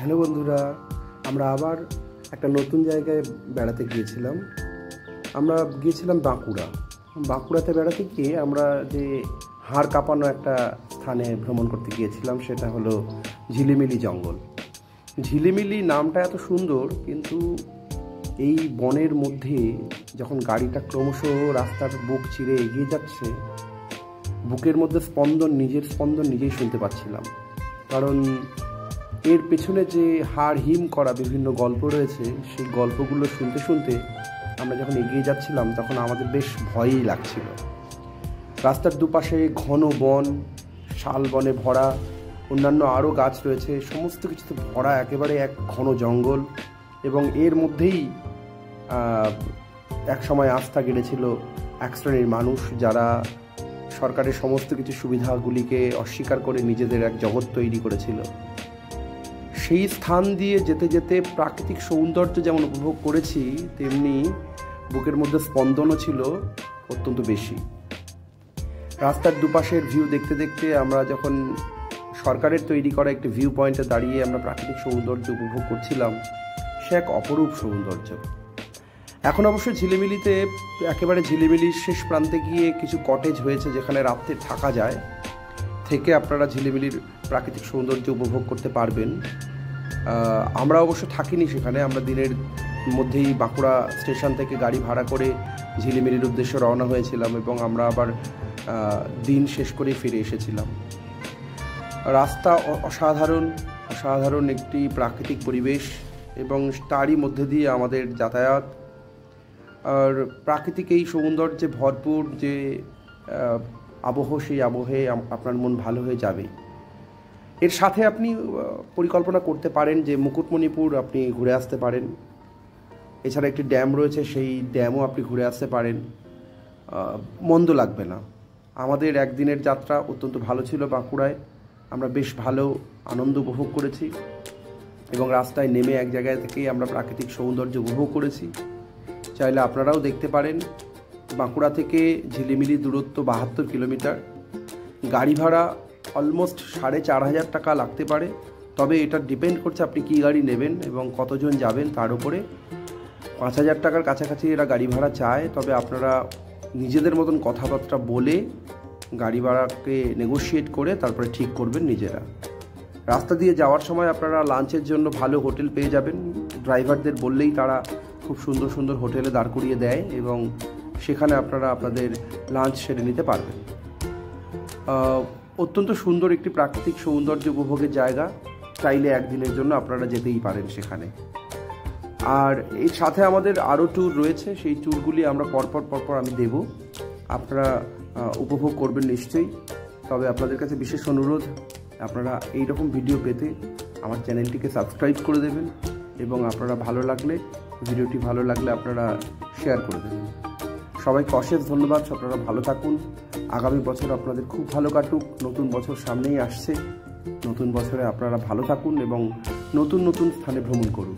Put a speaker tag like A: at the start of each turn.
A: Hello বন্ধুরা, আমরা আবার একটা নতুন জায়গায় বেড়াতে গিয়েছিলাম। আমরা গিয়েছিলাম বাঁকুড়াতে বেড়াতে গিয়ে আমরা যে হাড় কাঁপানো একটা স্থানে ভ্রমণ করতে গিয়েছিলাম, সেটা হলো ঝিলিমিলি জঙ্গল। ঝিলিমিলি নামটা এত সুন্দর, কিন্তু এই বনের মধ্যে যখন গাড়িটা ক্রমশ রাস্তার বুক চিরে এগিয়ে যাচ্ছে, বুকের মধ্যে নিজের স্পন্দন নিজেই শুনতে পাচ্ছিলাম। কারণ এর পেছনে যে হাড় হিম করা বিভিন্ন গল্প রয়েছে, সেই গল্পগুলো শুনতে শুনতে আমরা যখন এগিয়ে যাচ্ছিলাম তখন আমাদের বেশ ভয়ই লাগছিল। রাস্তার দুপাশে ঘন বন, শাল বনে ভরা, অন্যান্য আরও গাছ রয়েছে, সমস্ত কিছুতে ভরা একেবারে এক ঘন জঙ্গল। এবং এর মধ্যেই এক সময় আস্থা গেড়েছিল এক শ্রেণীর মানুষ, যারা সরকারের সমস্ত কিছু সুবিধাগুলিকে অস্বীকার করে নিজেদের এক জগৎ তৈরি করেছিল। সেই স্থান দিয়ে যেতে যেতে প্রাকৃতিক সৌন্দর্য যেমন উপভোগ করেছি, তেমনি বুকের মধ্যে স্পন্দনও ছিল অত্যন্ত বেশি। রাস্তার দুপাশের ভিউ দেখতে দেখতে আমরা যখন সরকারের তৈরি করা একটি ভিউ পয়েন্টে দাঁড়িয়ে আমরা প্রাকৃতিক সৌন্দর্য উপভোগ করছিলাম, সে এক অপরূপ সৌন্দর্য। এখন অবশ্য ঝিলিমিলিতে একেবারে ঝিলিমিলির শেষ প্রান্তে গিয়ে কিছু কটেজ হয়েছে, যেখানে রাত্রে থাকা যায়, থেকে আপনারা ঝিলিমিলির প্রাকৃতিক সৌন্দর্য উপভোগ করতে পারবেন। আমরা অবশ্য থাকিনি সেখানে, আমরা দিনের মধ্যেই বাঁকুড়া স্টেশন থেকে গাড়ি ভাড়া করে ঝিলিমিলির উদ্দেশ্যে রওনা হয়েছিলাম এবং আমরা আবার দিন শেষ করেই ফিরে এসেছিলাম। রাস্তা অসাধারণ একটি প্রাকৃতিক পরিবেশ এবং তারই মধ্যে দিয়ে আমাদের যাতায়াত। আর প্রাকৃতিক এই সৌন্দর্যে ভরপুর যে আবহ, সেই আবহে আপনার মন ভালো হয়ে যাবে। এর সাথে আপনি পরিকল্পনা করতে পারেন যে মুকুটমণিপুর আপনি ঘুরে আসতে পারেন। এছাড়া একটি ড্যাম রয়েছে, সেই ড্যামও আপনি ঘুরে আসতে পারেন, মন্দ লাগবে না। আমাদের একদিনের যাত্রা অত্যন্ত ভালো ছিল বাঁকুড়ায়। আমরা বেশ ভালো আনন্দ উপভোগ করেছি এবং রাস্তায় নেমে এক জায়গায় থেকেই আমরা প্রাকৃতিক সৌন্দর্য উপভোগ করেছি। চাইলে আপনারাও দেখতে পারেন। বাঁকুড়া থেকে ঝিলিমিলি দূরত্ব 72 কিলোমিটার। গাড়ি ভাড়া অলমোস্ট 4,500 টাকা লাগতে পারে, তবে এটা ডিপেন্ড করছে আপনি কী গাড়ি নেবেন এবং কতজন যাবেন তার উপরে। 5,000 টাকার কাছাকাছি এরা গাড়ি ভাড়া চায়, তবে আপনারা নিজেদের মতন কথাবার্তা বলে গাড়ি ভাড়াকে নেগোশিয়েট করে তারপরে ঠিক করবেন নিজেরা। রাস্তা দিয়ে যাওয়ার সময় আপনারা লাঞ্চের জন্য ভালো হোটেল পেয়ে যাবেন। ড্রাইভারদের বললেই তারা খুব সুন্দর সুন্দর হোটেলে দাঁড় করিয়ে দেয় এবং সেখানে আপনারা আপনাদের লাঞ্চ সেরে নিতে পারবেন। অত্যন্ত সুন্দর একটি প্রাকৃতিক সৌন্দর্য উপভোগের জায়গা, চাইলে একদিনের জন্য আপনারা যেতেই পারেন সেখানে। আর এর সাথে আমাদের আরও ট্যুর রয়েছে, সেই ট্যুরগুলি আমরা পরপর আমি দেব, আপনারা উপভোগ করবেন নিশ্চয়ই। তবে আপনাদের কাছে বিশেষ অনুরোধ, আপনারা এই রকম ভিডিও পেতে আমার চ্যানেলটিকে সাবস্ক্রাইব করে দেবেন এবং আপনারা ভিডিওটি ভালো লাগলে আপনারা শেয়ার করে দেবেন। সবাইকে অশেষ ধন্যবাদ। আপনারা ভালো থাকুন। আগামী বছর আপনাদের খুব ভালো কাটুক। নতুন বছর সামনেই আসছে। নতুন বছরে আপনারা ভালো থাকুন এবং নতুন স্থানে ভ্রমণ করুন।